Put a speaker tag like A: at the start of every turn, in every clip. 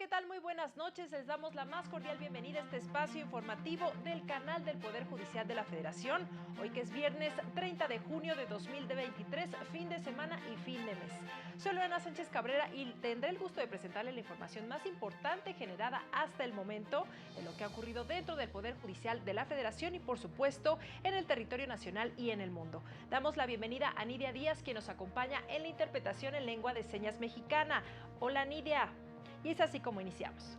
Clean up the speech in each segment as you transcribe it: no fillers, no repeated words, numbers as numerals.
A: tal? Muy buenas noches. Les damos la más cordial bienvenida a este espacio informativo del canal del Poder Judicial de la Federación. Hoy que es viernes 30 de junio de 2023, fin de semana y fin de mes. Soy Lorena Sánchez Cabrera y tendré el gusto de presentarle la información más importante generada hasta el momento de lo que ha ocurrido dentro del Poder Judicial de la Federación y, por supuesto, en el territorio nacional y en el mundo. Damos la bienvenida a Nidia Díaz, quien nos acompaña en la interpretación en lengua de señas mexicana. Hola, Nidia. Y es así como iniciamos.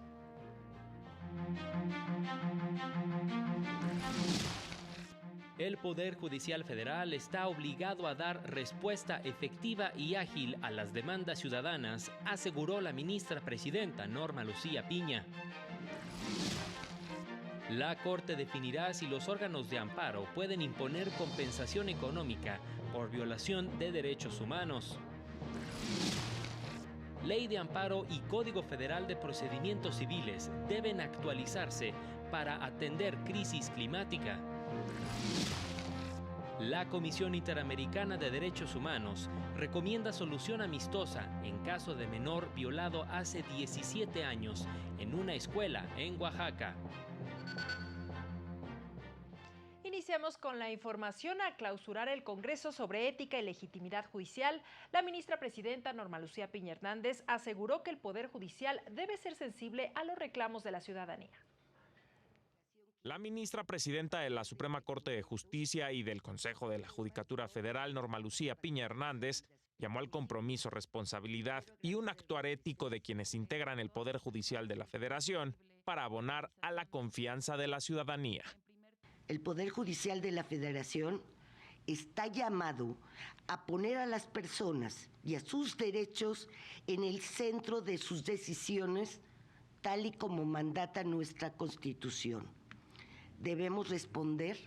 B: El Poder Judicial Federal está obligado a dar respuesta efectiva y ágil a las demandas ciudadanas, aseguró la ministra presidenta Norma Lucía Piña. La Corte definirá si los órganos de amparo pueden imponer compensación económica por violación de derechos humanos. Ley de Amparo y Código Federal de Procedimientos Civiles deben actualizarse para atender crisis climática. La Comisión Interamericana de Derechos Humanos recomienda solución amistosa en caso de menor violado hace 17 años en una escuela en Oaxaca.
A: Iniciamos con la información. A clausurar el Congreso sobre Ética y Legitimidad Judicial, la ministra presidenta Norma Lucía Piña Hernández aseguró que el Poder Judicial debe ser sensible a los reclamos de la ciudadanía.
C: La ministra presidenta de la Suprema Corte de Justicia y del Consejo de la Judicatura Federal, Norma Lucía Piña Hernández, llamó al compromiso, responsabilidad y un actuar ético de quienes integran el Poder Judicial de la Federación para abonar a la confianza de la ciudadanía.
D: El Poder Judicial de la Federación está llamado a poner a las personas y a sus derechos en el centro de sus decisiones, tal y como mandata nuestra Constitución. Debemos responder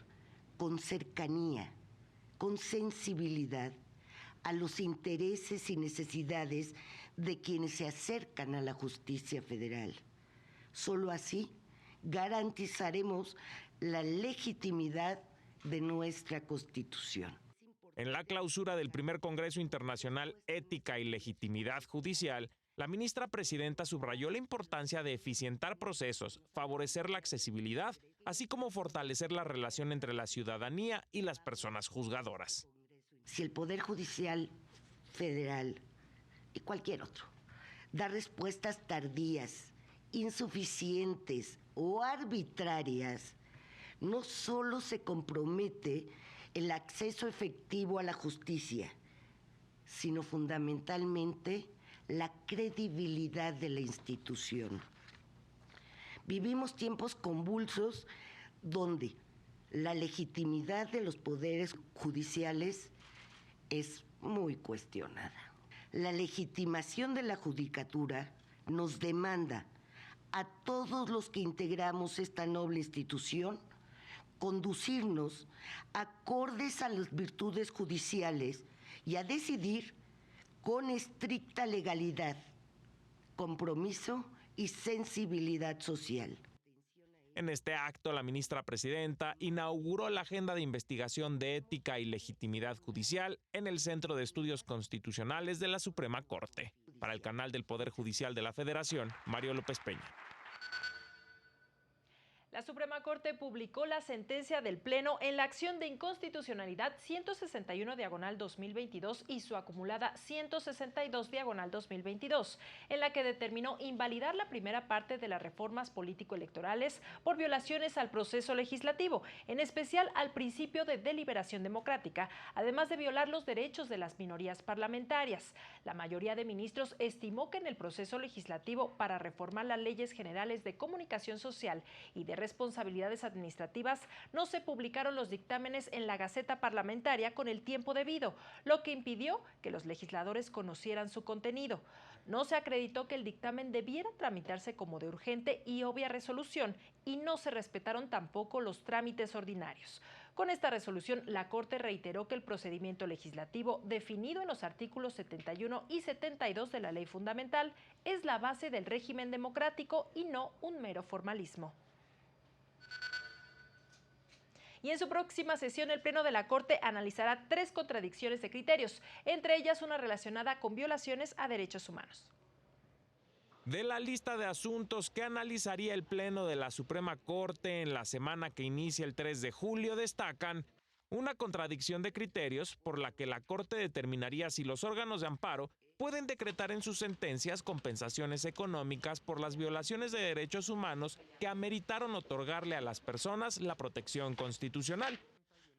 D: con cercanía, con sensibilidad a los intereses y necesidades de quienes se acercan a la justicia federal. Solo así garantizaremos la legitimidad de nuestra Constitución.
C: En la clausura del primer Congreso Internacional Ética y Legitimidad Judicial, la ministra presidenta subrayó la importancia de eficientar procesos, favorecer la accesibilidad, así como fortalecer la relación entre la ciudadanía y las personas juzgadoras.
D: Si el Poder Judicial Federal y cualquier otro da respuestas tardías, insuficientes o arbitrarias, no solo se compromete el acceso efectivo a la justicia, sino fundamentalmente la credibilidad de la institución. Vivimos tiempos convulsos donde la legitimidad de los poderes judiciales es muy cuestionada. La legitimación de la judicatura nos demanda a todos los que integramos esta noble institución conducirnos acordes a las virtudes judiciales y a decidir con estricta legalidad, compromiso y sensibilidad social.
C: En este acto, la ministra presidenta inauguró la Agenda de Investigación de Ética y Legitimidad Judicial en el Centro de Estudios Constitucionales de la Suprema Corte. Para el canal del Poder Judicial de la Federación, Mario López Peña.
A: La Suprema Corte publicó la sentencia del Pleno en la acción de inconstitucionalidad 161/2022 y su acumulada 162/2022, en la que determinó invalidar la primera parte de las reformas político-electorales por violaciones al proceso legislativo, en especial al principio de deliberación democrática, además de violar los derechos de las minorías parlamentarias. La mayoría de ministros estimó que en el proceso legislativo para reformar las leyes generales de comunicación social y de responsabilidades administrativas no se publicaron los dictámenes en la Gaceta Parlamentaria con el tiempo debido, lo que impidió que los legisladores conocieran su contenido. No se acreditó que el dictamen debiera tramitarse como de urgente y obvia resolución y no se respetaron tampoco los trámites ordinarios. Con esta resolución, la Corte reiteró que el procedimiento legislativo definido en los artículos 71 y 72 de la Ley Fundamental es la base del régimen democrático y no un mero formalismo. Y en su próxima sesión, el Pleno de la Corte analizará 3 contradicciones de criterios, entre ellas una relacionada con violaciones a derechos humanos.
C: De la lista de asuntos que analizaría el Pleno de la Suprema Corte en la semana que inicia el 3 de julio, destacan una contradicción de criterios por la que la Corte determinaría si los órganos de amparo pueden decretar en sus sentencias compensaciones económicas por las violaciones de derechos humanos que ameritaron otorgarle a las personas la protección constitucional.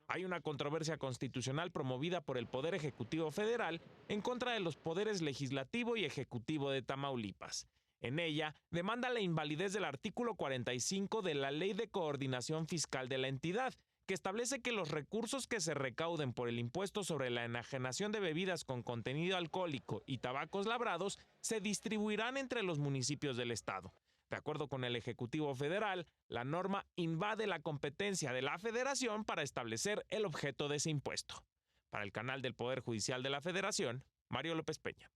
C: Hay una controversia constitucional promovida por el Poder Ejecutivo Federal en contra de los poderes legislativo y ejecutivo de Tamaulipas. En ella, demanda la invalidez del artículo 45 de la Ley de Coordinación Fiscal de la entidad, que establece que los recursos que se recauden por el impuesto sobre la enajenación de bebidas con contenido alcohólico y tabacos labrados se distribuirán entre los municipios del estado. De acuerdo con el Ejecutivo Federal, la norma invade la competencia de la Federación para establecer el objeto de ese impuesto. Para el canal del Poder Judicial de la Federación, Mario López Peña.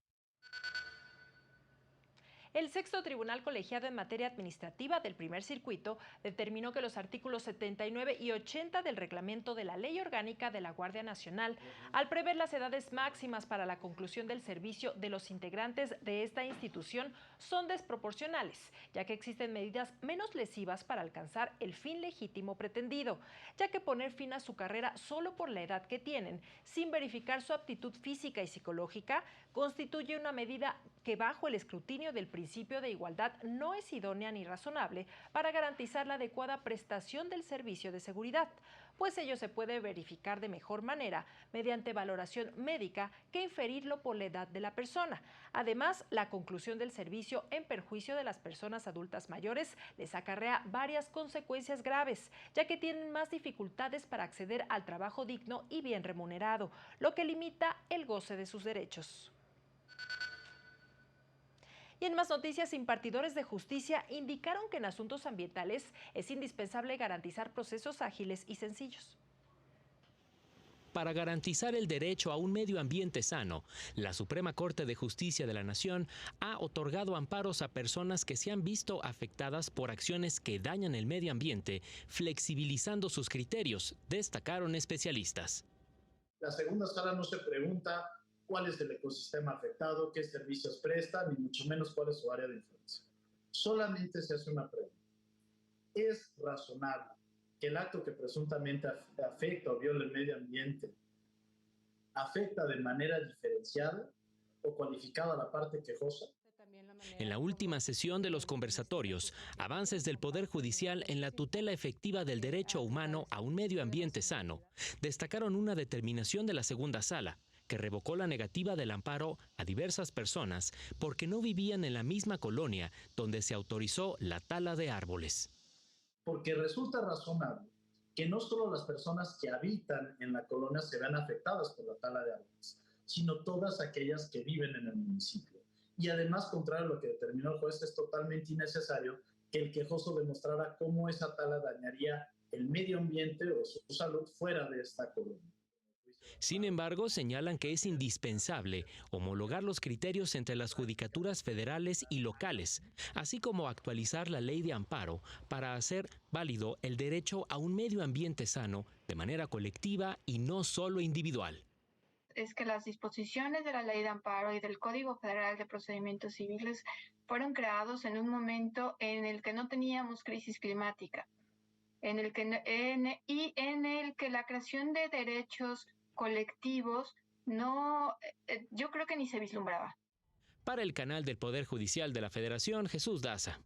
A: El sexto tribunal colegiado en materia administrativa del primer circuito determinó que los artículos 79 y 80 del reglamento de la Ley Orgánica de la Guardia Nacional, al prever las edades máximas para la conclusión del servicio de los integrantes de esta institución, son desproporcionales, ya que existen medidas menos lesivas para alcanzar el fin legítimo pretendido, ya que poner fin a su carrera solo por la edad que tienen, sin verificar su aptitud física y psicológica, constituye una medida que bajo el escrutinio del principio de igualdad no es idónea ni razonable para garantizar la adecuada prestación del servicio de seguridad, pues ello se puede verificar de mejor manera mediante valoración médica que inferirlo por la edad de la persona. Además, la conclusión del servicio en perjuicio de las personas adultas mayores les acarrea varias consecuencias graves, ya que tienen más dificultades para acceder al trabajo digno y bien remunerado, lo que limita el goce de sus derechos. Y en más noticias, impartidores de justicia indicaron que en asuntos ambientales es indispensable garantizar procesos ágiles y sencillos.
B: Para garantizar el derecho a un medio ambiente sano, la Suprema Corte de Justicia de la Nación ha otorgado amparos a personas que se han visto afectadas por acciones que dañan el medio ambiente, flexibilizando sus criterios, destacaron especialistas.
E: La segunda sala no se pregunta cuál es el ecosistema afectado, qué servicios presta, ni mucho menos cuál es su área de influencia. Solamente se hace una pregunta. ¿Es razonable que el acto que presuntamente afecta o viola el medio ambiente afecta de manera diferenciada o cualificada a la parte quejosa?
B: En la última sesión de los conversatorios, avances del Poder Judicial en la tutela efectiva del derecho humano a un medio ambiente sano, destacaron una determinación de la segunda sala, que revocó la negativa del amparo a diversas personas porque no vivían en la misma colonia donde se autorizó la tala de árboles.
E: Porque resulta razonable que no solo las personas que habitan en la colonia se vean afectadas por la tala de árboles, sino todas aquellas que viven en el municipio. Y además, contrario a lo que determinó el juez, es totalmente innecesario que el quejoso demostrara cómo esa tala dañaría el medio ambiente o su salud fuera de esta colonia.
B: Sin embargo, señalan que es indispensable homologar los criterios entre las judicaturas federales y locales, así como actualizar la ley de amparo para hacer válido el derecho a un medio ambiente sano de manera colectiva y no solo individual.
F: Es que las disposiciones de la Ley de Amparo y del Código Federal de Procedimientos Civiles fueron creados en un momento en el que no teníamos crisis climática, en el que la creación de derechos colectivos yo creo que ni se vislumbraba.
B: Para el canal del Poder Judicial de la Federación, Jesús Daza.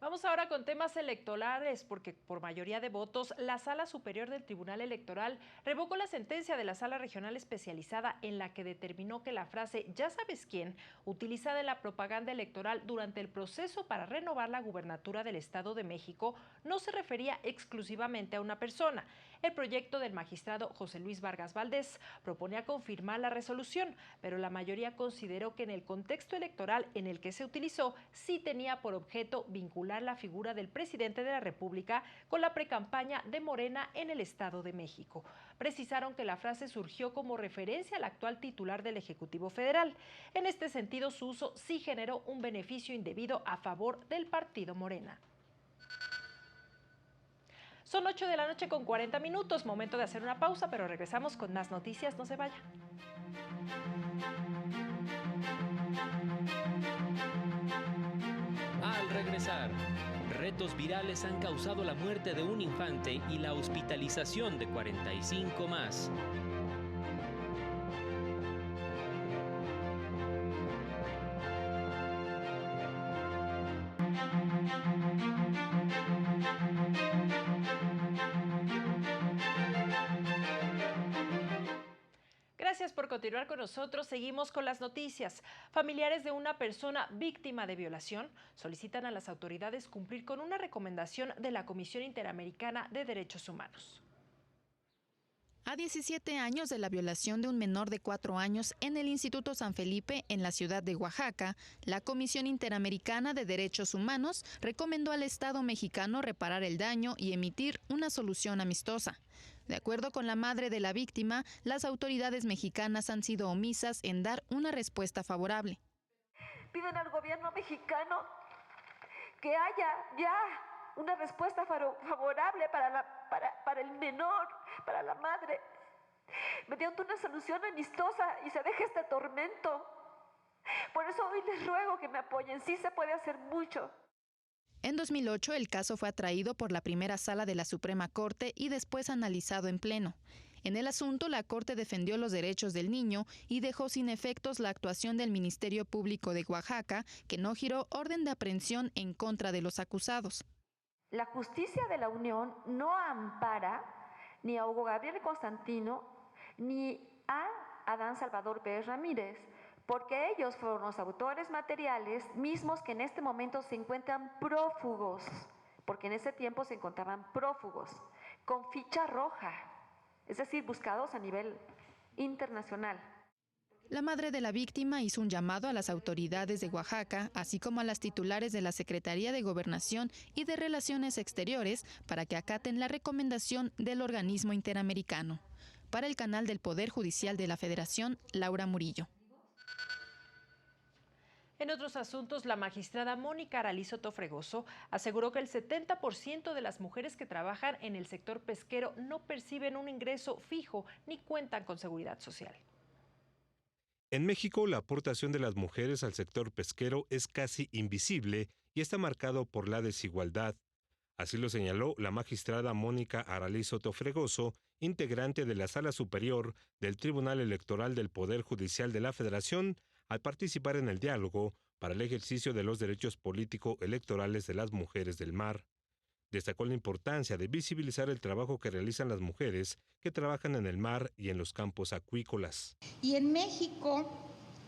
A: Vamos ahora con temas electorales, porque por mayoría de votos, la Sala Superior del Tribunal Electoral revocó la sentencia de la Sala Regional Especializada en la que determinó que la frase "ya sabes quién", utilizada en la propaganda electoral durante el proceso para renovar la gubernatura del Estado de México, no se refería exclusivamente a una persona. El proyecto del magistrado José Luis Vargas Valdés proponía confirmar la resolución, pero la mayoría consideró que en el contexto electoral en el que se utilizó sí tenía por objeto vincular la figura del presidente de la República con la precampaña de Morena en el Estado de México. Precisaron que la frase surgió como referencia al actual titular del Ejecutivo Federal. En este sentido, su uso sí generó un beneficio indebido a favor del partido Morena. Son 8 de la noche con 40 minutos, momento de hacer una pausa, pero regresamos con más noticias, no se vayan.
B: Salazar. Retos virales han causado la muerte de un infante y la hospitalización de 45 más.
A: Gracias por continuar con nosotros. Seguimos con las noticias. Familiares de una persona víctima de violación solicitan a las autoridades cumplir con una recomendación de la Comisión Interamericana de Derechos Humanos.
G: A 17 años de la violación de un menor de 4 años en el Instituto San Felipe, en la ciudad de Oaxaca, la Comisión Interamericana de Derechos Humanos recomendó al Estado mexicano reparar el daño y emitir una solución amistosa. De acuerdo con la madre de la víctima, las autoridades mexicanas han sido omisas en dar una respuesta favorable.
H: Piden al gobierno mexicano que haya ya una respuesta favorable para el menor, para la madre, mediante una solución amistosa y se deje este tormento. Por eso hoy les ruego que me apoyen, sí se puede hacer mucho.
G: En 2008, el caso fue atraído por la primera sala de la Suprema Corte y después analizado en pleno. En el asunto, la Corte defendió los derechos del niño y dejó sin efectos la actuación del Ministerio Público de Oaxaca, que no giró orden de aprehensión en contra de los acusados.
H: La justicia de la Unión no ampara ni a Hugo Gabriel Constantino ni a Adán Salvador Pérez Ramírez, porque ellos fueron los autores materiales mismos que en este momento se encuentran prófugos, porque en ese tiempo se encontraban prófugos, con ficha roja, es decir, buscados a nivel internacional.
G: La madre de la víctima hizo un llamado a las autoridades de Oaxaca, así como a las titulares de la Secretaría de Gobernación y de Relaciones Exteriores, para que acaten la recomendación del organismo interamericano. Para el canal del Poder Judicial de la Federación, Laura Murillo.
A: En otros asuntos, la magistrada Mónica Aralí Soto Fregoso aseguró que el 70% de las mujeres que trabajan en el sector pesquero no perciben un ingreso fijo ni cuentan con seguridad social.
I: En México, la aportación de las mujeres al sector pesquero es casi invisible y está marcado por la desigualdad. Así lo señaló la magistrada Mónica Aralí Soto Fregoso, integrante de la Sala Superior del Tribunal Electoral del Poder Judicial de la Federación, al participar en el diálogo para el ejercicio de los derechos político-electorales de las mujeres del mar. Destacó la importancia de visibilizar el trabajo que realizan las mujeres que trabajan en el mar y en los campos acuícolas.
J: Y en México,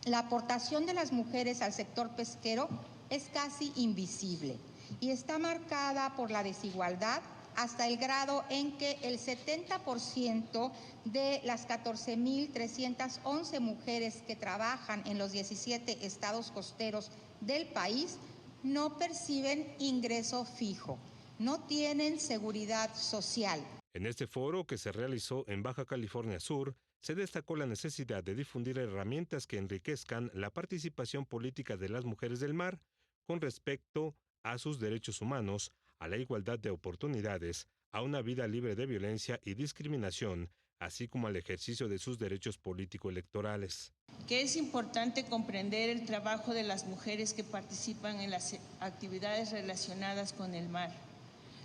J: la aportación de las mujeres al sector pesquero es casi invisible y está marcada por la desigualdad hasta el grado en que el 70% de las 14.311 mujeres que trabajan en los 17 estados costeros del país no perciben ingreso fijo, no tienen seguridad social.
I: En este foro, que se realizó en Baja California Sur, se destacó la necesidad de difundir herramientas que enriquezcan la participación política de las mujeres del mar con respecto a sus derechos humanos, a la igualdad de oportunidades, a una vida libre de violencia y discriminación, así como al ejercicio de sus derechos político-electorales.
K: Que es importante comprender el trabajo de las mujeres que participan en las actividades relacionadas con el mar,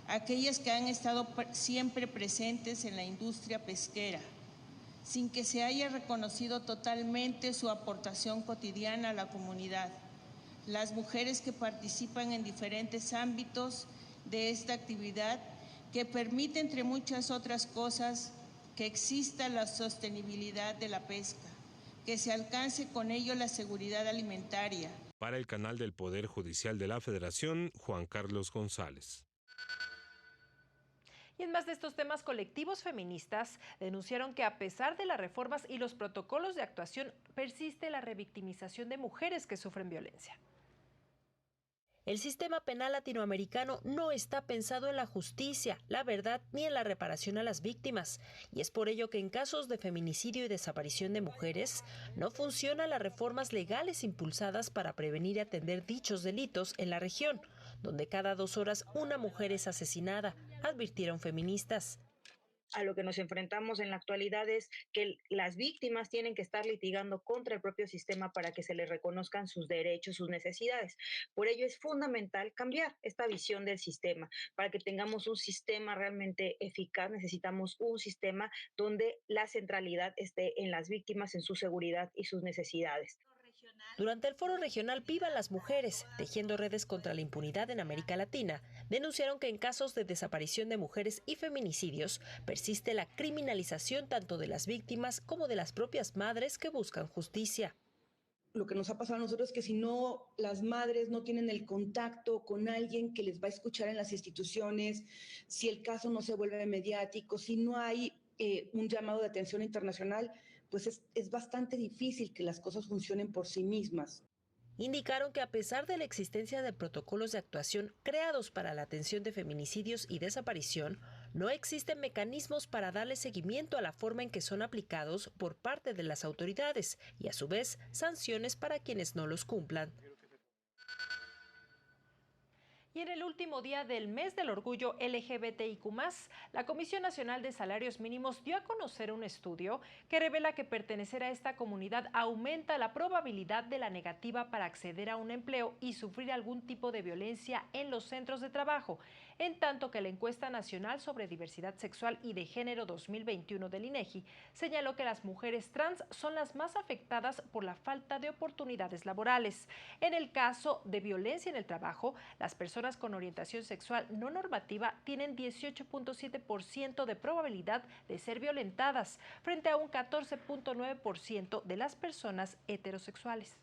K: aquellas que han estado siempre presentes en la industria pesquera, sin que se haya reconocido totalmente su aportación cotidiana a la comunidad. Las mujeres que participan en diferentes ámbitos de esta actividad que permite, entre muchas otras cosas, que exista la sostenibilidad de la pesca, que se alcance con ello la seguridad alimentaria.
I: Para el canal del Poder Judicial de la Federación, Juan Carlos González.
A: Y en más de estos temas, colectivos feministas denunciaron que a pesar de las reformas y los protocolos de actuación, persiste la revictimización de mujeres que sufren violencia. El sistema penal latinoamericano no está pensado en la justicia, la verdad ni en la reparación a las víctimas. Y es por ello que en casos de feminicidio y desaparición de mujeres, no funcionan las reformas legales impulsadas para prevenir y atender dichos delitos en la región, donde cada 2 horas una mujer es asesinada, advirtieron feministas.
L: a lo que nos enfrentamos en la actualidad es que las víctimas tienen que estar litigando contra el propio sistema para que se les reconozcan sus derechos, sus necesidades. Por ello es fundamental cambiar esta visión del sistema. Para que tengamos un sistema realmente eficaz, necesitamos un sistema donde la centralidad esté en las víctimas, en su seguridad y sus necesidades.
A: Durante el foro regional Viva las Mujeres, tejiendo redes contra la impunidad en América Latina, denunciaron que en casos de desaparición de mujeres y feminicidios persiste la criminalización tanto de las víctimas como de las propias madres que buscan justicia.
M: Lo que nos ha pasado a nosotros es que si no, las madres no tienen el contacto con alguien que les va a escuchar en las instituciones, si el caso no se vuelve mediático, si no hay un llamado de atención internacional, pues es bastante difícil que las cosas funcionen por sí mismas.
A: Indicaron que a pesar de la existencia de protocolos de actuación creados para la atención de feminicidios y desaparición, no existen mecanismos para darle seguimiento a la forma en que son aplicados por parte de las autoridades y, a su vez, sanciones para quienes no los cumplan. Y en el último día del mes del orgullo LGBTIQ+, la Comisión Nacional de Salarios Mínimos dio a conocer un estudio que revela que pertenecer a esta comunidad aumenta la probabilidad de la negativa para acceder a un empleo y sufrir algún tipo de violencia en los centros de trabajo, en tanto que la encuesta nacional sobre diversidad sexual y de género 2021 del INEGI señaló que las mujeres trans son las más afectadas por la falta de oportunidades laborales. En el caso de violencia en el trabajo, las personas con orientación sexual no normativa tienen 18.7% de probabilidad de ser violentadas, frente a un 14.9% de las personas heterosexuales.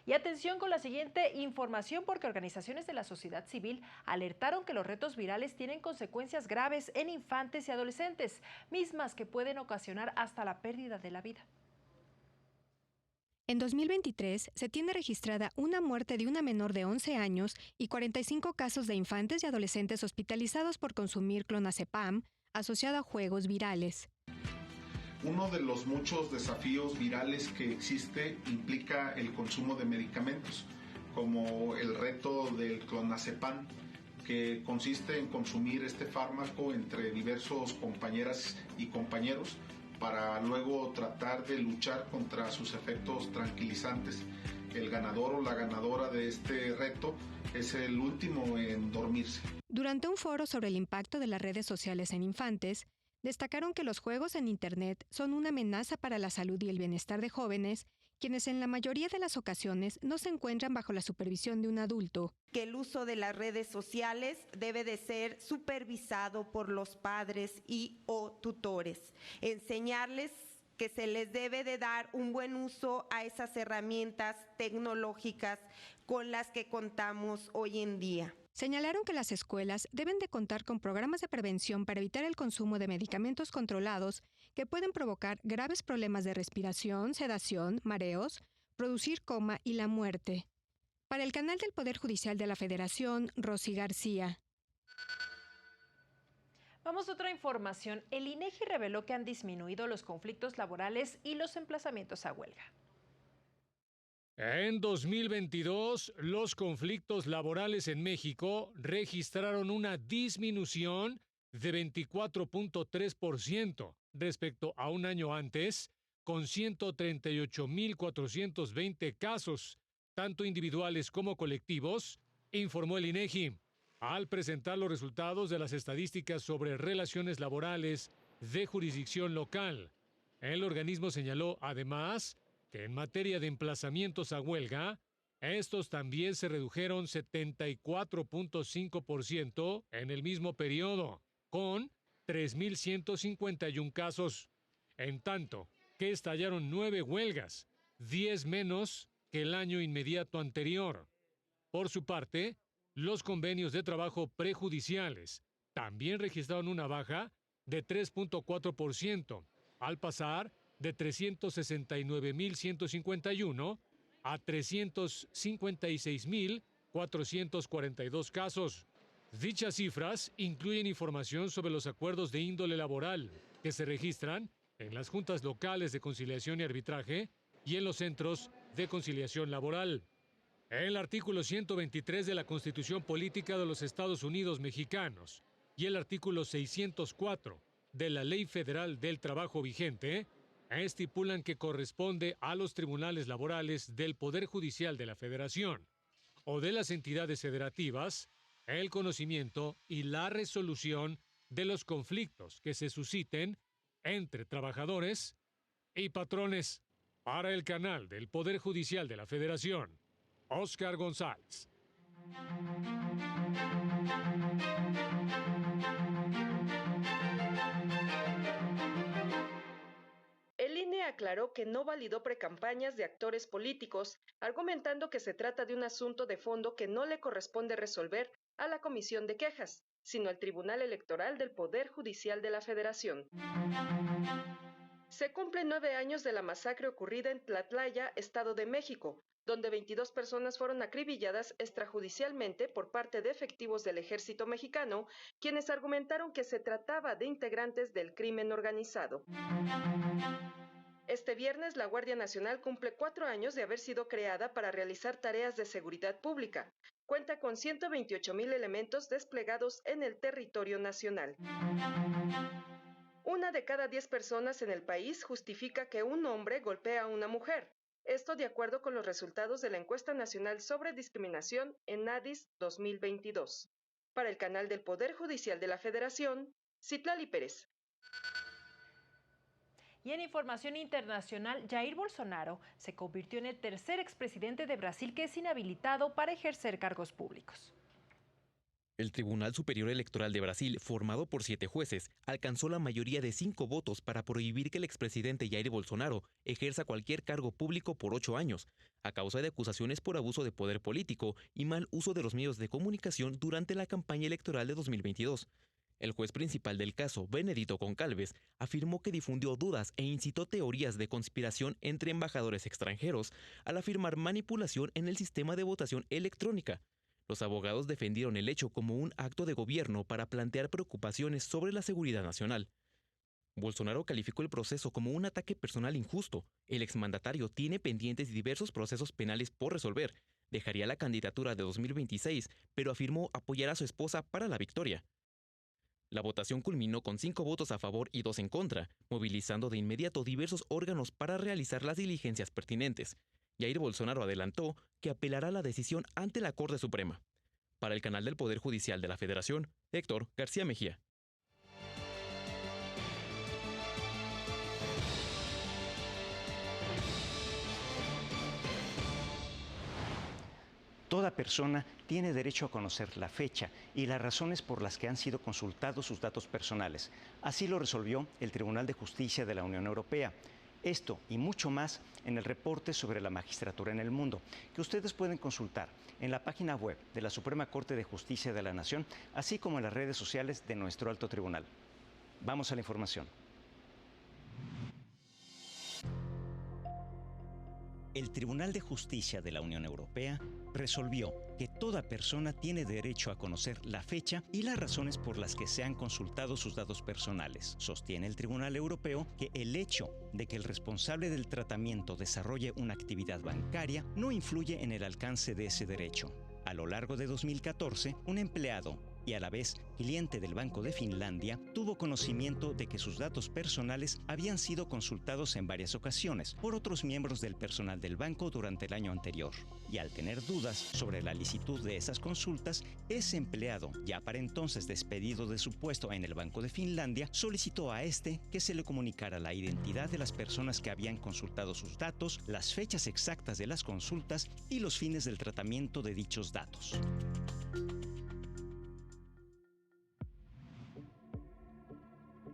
A: Y atención con la siguiente información, porque organizaciones de la sociedad civil alertaron que los retos virales tienen consecuencias graves en infantes y adolescentes, mismas que pueden ocasionar hasta la pérdida de la vida.
N: En 2023 se tiene registrada una muerte de una menor de 11 años y 45 casos de infantes y adolescentes hospitalizados por consumir clonazepam asociado a juegos virales.
O: Uno de los muchos desafíos virales que existe implica el consumo de medicamentos, como el reto del clonazepam, que consiste en consumir este fármaco entre diversos compañeras y compañeros para luego tratar de luchar contra sus efectos tranquilizantes. El ganador o la ganadora de este reto es el último en dormirse.
N: Durante un foro sobre el impacto de las redes sociales en infantes, destacaron que los juegos en Internet son una amenaza para la salud y el bienestar de jóvenes, quienes en la mayoría de las ocasiones no se encuentran bajo la supervisión de un adulto.
P: Que el uso de las redes sociales debe de ser supervisado por los padres y o tutores. Enseñarles que se les debe de dar un buen uso a esas herramientas tecnológicas con las que contamos hoy en día.
N: Señalaron que las escuelas deben de contar con programas de prevención para evitar el consumo de medicamentos controlados que pueden provocar graves problemas de respiración, sedación, mareos, producir coma y la muerte. Para el canal del Poder Judicial de la Federación, Rosy García.
A: Vamos a otra información. El INEGI reveló que han disminuido los conflictos laborales y los emplazamientos a huelga.
Q: En 2022, los conflictos laborales en México registraron una disminución de 24.3% respecto a un año antes, con 138.420 casos, tanto individuales como colectivos, informó el INEGI, al presentar los resultados de las estadísticas sobre relaciones laborales de jurisdicción local. El organismo señaló, además, que en materia de emplazamientos a huelga, estos también se redujeron 74.5% en el mismo periodo, con 3.151 casos, en tanto que estallaron 9 huelgas, 10 menos que el año inmediato anterior. Por su parte, los convenios de trabajo prejudiciales también registraron una baja de 3.4%, al pasar de 369.151 a 356.442 casos. Dichas cifras incluyen información sobre los acuerdos de índole laboral que se registran en las juntas locales de conciliación y arbitraje y en los centros de conciliación laboral. El artículo 123 de la Constitución Política de los Estados Unidos Mexicanos y el artículo 604 de la Ley Federal del Trabajo vigente estipulan que corresponde a los tribunales laborales del Poder Judicial de la Federación o de las entidades federativas el conocimiento y la resolución de los conflictos que se susciten entre trabajadores y patrones. Para el canal del Poder Judicial de la Federación, Óscar González.
R: El INE aclaró que no validó precampañas de actores políticos, argumentando que se trata de un asunto de fondo que no le corresponde resolver a la Comisión de Quejas, sino al Tribunal Electoral del Poder Judicial de la Federación. Se cumplen 9 años de la masacre ocurrida en Tlatlaya, Estado de México, donde 22 personas fueron acribilladas extrajudicialmente por parte de efectivos del Ejército Mexicano, quienes argumentaron que se trataba de integrantes del crimen organizado. Este viernes, la Guardia Nacional cumple 4 años de haber sido creada para realizar tareas de seguridad pública. Cuenta con 128,000 elementos desplegados en el territorio nacional. 1 de cada 10 personas en el país justifica que un hombre golpea a una mujer. Esto de acuerdo con los resultados de la Encuesta Nacional sobre Discriminación ENADIS 2022. Para el canal del Poder Judicial de la Federación, Citlali Pérez.
A: Y en información internacional, Jair Bolsonaro se convirtió en el tercer expresidente de Brasil que es inhabilitado para ejercer cargos públicos.
S: El Tribunal Superior Electoral de Brasil, formado por 7 jueces, alcanzó la mayoría de 5 votos para prohibir que el expresidente Jair Bolsonaro ejerza cualquier cargo público por 8 años, a causa de acusaciones por abuso de poder político y mal uso de los medios de comunicación durante la campaña electoral de 2022. El juez principal del caso, Benedito Goncalves, afirmó que difundió dudas e incitó teorías de conspiración entre embajadores extranjeros al afirmar manipulación en el sistema de votación electrónica. Los abogados defendieron el hecho como un acto de gobierno para plantear preocupaciones sobre la seguridad nacional. Bolsonaro calificó el proceso como un ataque personal injusto. El exmandatario tiene pendientes diversos procesos penales por resolver. Dejaría la candidatura de 2026, pero afirmó apoyar a su esposa para la victoria. La votación culminó con 5 votos a favor y 2 en contra, movilizando de inmediato diversos órganos para realizar las diligencias pertinentes. Jair Bolsonaro adelantó que apelará la decisión ante la Corte Suprema. Para el canal del Poder Judicial de la Federación, Héctor García Mejía.
T: Toda persona tiene derecho a conocer la fecha y las razones por las que han sido consultados sus datos personales. Así lo resolvió el Tribunal de Justicia de la Unión Europea. Esto y mucho más en el reporte sobre la magistratura en el mundo, que ustedes pueden consultar en la página web de la Suprema Corte de Justicia de la Nación, así como en las redes sociales de nuestro alto tribunal. Vamos a la información. El Tribunal de Justicia de la Unión Europea resolvió que toda persona tiene derecho a conocer la fecha y las razones por las que se han consultado sus datos personales. Sostiene el Tribunal Europeo que el hecho de que el responsable del tratamiento desarrolle una actividad bancaria no influye en el alcance de ese derecho. A lo largo de 2014, un empleado y a la vez cliente del Banco de Finlandia tuvo conocimiento de que sus datos personales habían sido consultados en varias ocasiones por otros miembros del personal del banco durante el año anterior. Y al tener dudas sobre la licitud de esas consultas, ese empleado, ya para entonces despedido de su puesto en el Banco de Finlandia, solicitó a este que se le comunicara la identidad de las personas que habían consultado sus datos, las fechas exactas de las consultas y los fines del tratamiento de dichos datos.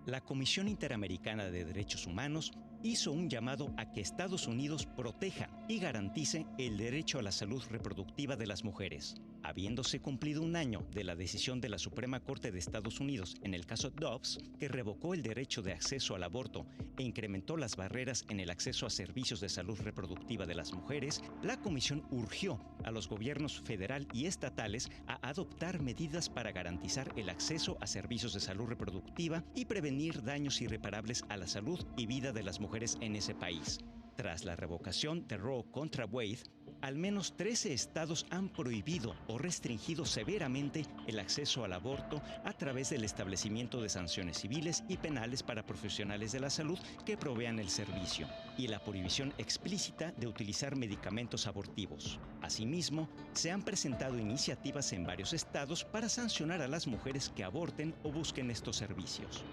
T: La Comisión Interamericana de Derechos Humanos hizo un llamado a que Estados Unidos proteja y garantice el derecho a la salud reproductiva de las mujeres. Habiéndose cumplido un año de la decisión de la Suprema Corte de Estados Unidos en el caso Dobbs, que revocó el derecho de acceso al aborto e incrementó las barreras en el acceso a servicios de salud reproductiva de las mujeres, la Comisión urgió a los gobiernos federal y estatales a adoptar medidas para garantizar el acceso a servicios de salud reproductiva y prevenir daños irreparables a la salud y vida de las mujeres en ese país. Tras la revocación de Roe contra Wade, al menos 13 estados han prohibido o restringido severamente el acceso al aborto a través del establecimiento de sanciones civiles y penales para profesionales de la salud que provean el servicio, y la prohibición explícita de utilizar medicamentos abortivos. Asimismo, se han presentado iniciativas en varios estados para sancionar a las mujeres que aborten o busquen estos servicios.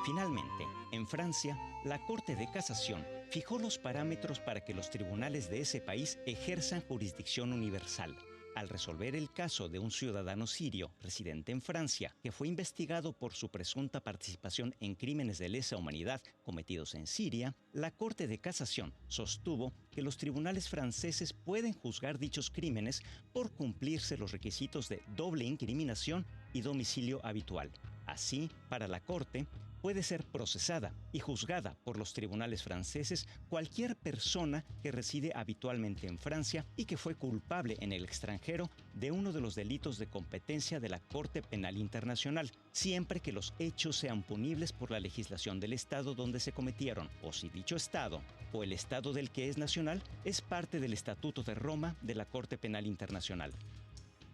T: Finalmente, en Francia, la Corte de Casación fijó los parámetros para que los tribunales de ese país ejerzan jurisdicción universal, al resolver el caso de un ciudadano sirio residente en Francia que fue investigado por su presunta participación en crímenes de lesa humanidad cometidos en Siria. La Corte de Casación sostuvo que los tribunales franceses pueden juzgar dichos crímenes por cumplirse los requisitos de doble incriminación y domicilio habitual. Así, para la Corte, puede ser procesada y juzgada por los tribunales franceses cualquier persona que reside habitualmente en Francia y que fue culpable en el extranjero de uno de los delitos de competencia de la Corte Penal Internacional, siempre que los hechos sean punibles por la legislación del Estado donde se cometieron, o si dicho Estado, o el Estado del que es nacional, es parte del Estatuto de Roma de la Corte Penal Internacional.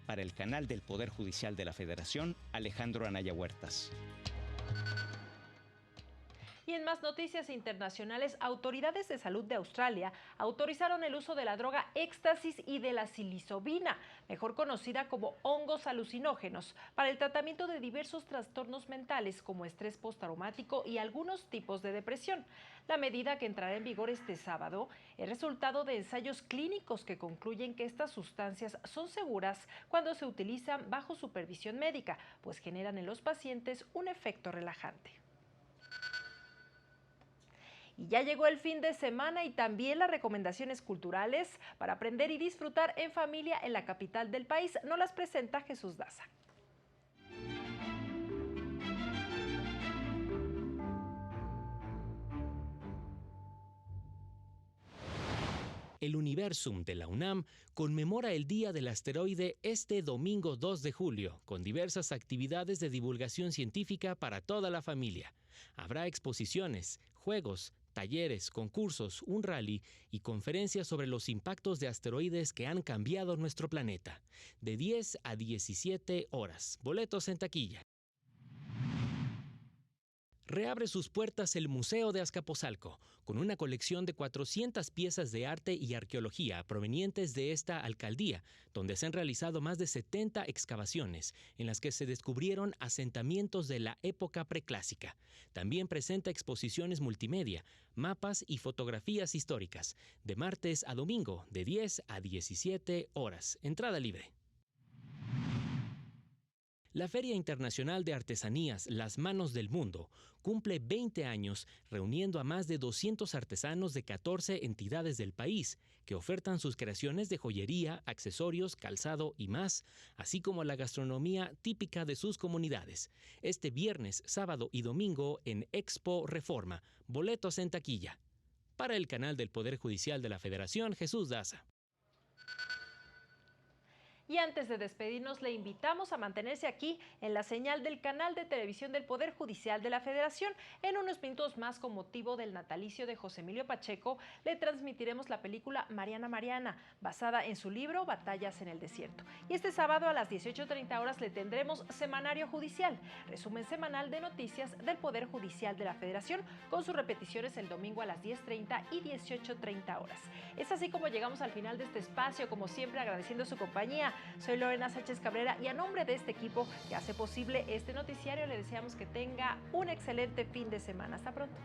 T: Para el canal del Poder Judicial de la Federación, Alejandro Anaya Huertas.
A: Y en más noticias internacionales, autoridades de salud de Australia autorizaron el uso de la droga éxtasis y de la psilocibina, mejor conocida como hongos alucinógenos, para el tratamiento de diversos trastornos mentales como estrés postraumático y algunos tipos de depresión. La medida, que entrará en vigor este sábado, es resultado de ensayos clínicos que concluyen que estas sustancias son seguras cuando se utilizan bajo supervisión médica, pues generan en los pacientes un efecto relajante. Y ya llegó el fin de semana y también las recomendaciones culturales para aprender y disfrutar en familia en la capital del país. Nos las presenta Jesús Daza.
B: El Universum de la UNAM conmemora el Día del Asteroide este domingo 2 de julio, con diversas actividades de divulgación científica para toda la familia. Habrá exposiciones, juegos, talleres, concursos, un rally y conferencias sobre los impactos de asteroides que han cambiado nuestro planeta. De 10 a 17 horas. Boletos en taquilla. Reabre sus puertas el Museo de Azcapotzalco, con una colección de 400 piezas de arte y arqueología provenientes de esta alcaldía, donde se han realizado más de 70 excavaciones, en las que se descubrieron asentamientos de la época preclásica. También presenta exposiciones multimedia, mapas y fotografías históricas, de martes a domingo, de 10 a 17 horas. Entrada libre. La Feria Internacional de Artesanías Las Manos del Mundo cumple 20 años reuniendo a más de 200 artesanos de 14 entidades del país que ofertan sus creaciones de joyería, accesorios, calzado y más, así como la gastronomía típica de sus comunidades. Este viernes, sábado y domingo en Expo Reforma. Boletos en taquilla. Para el canal del Poder Judicial de la Federación, Jesús Daza.
A: Y antes de despedirnos, le invitamos a mantenerse aquí en la señal del canal de televisión del Poder Judicial de la Federación. En unos minutos más, con motivo del natalicio de José Emilio Pacheco, le transmitiremos la película Mariana Mariana, basada en su libro Batallas en el Desierto. Y este sábado a las 18:30 horas le tendremos Semanario Judicial, resumen semanal de noticias del Poder Judicial de la Federación, con sus repeticiones el domingo a las 10:30 y 18:30 horas. Es así como llegamos al final de este espacio, como siempre agradeciendo su compañía. Soy Lorena Sánchez Cabrera y a nombre de este equipo que hace posible este noticiario le deseamos que tenga un excelente fin de semana. Hasta pronto.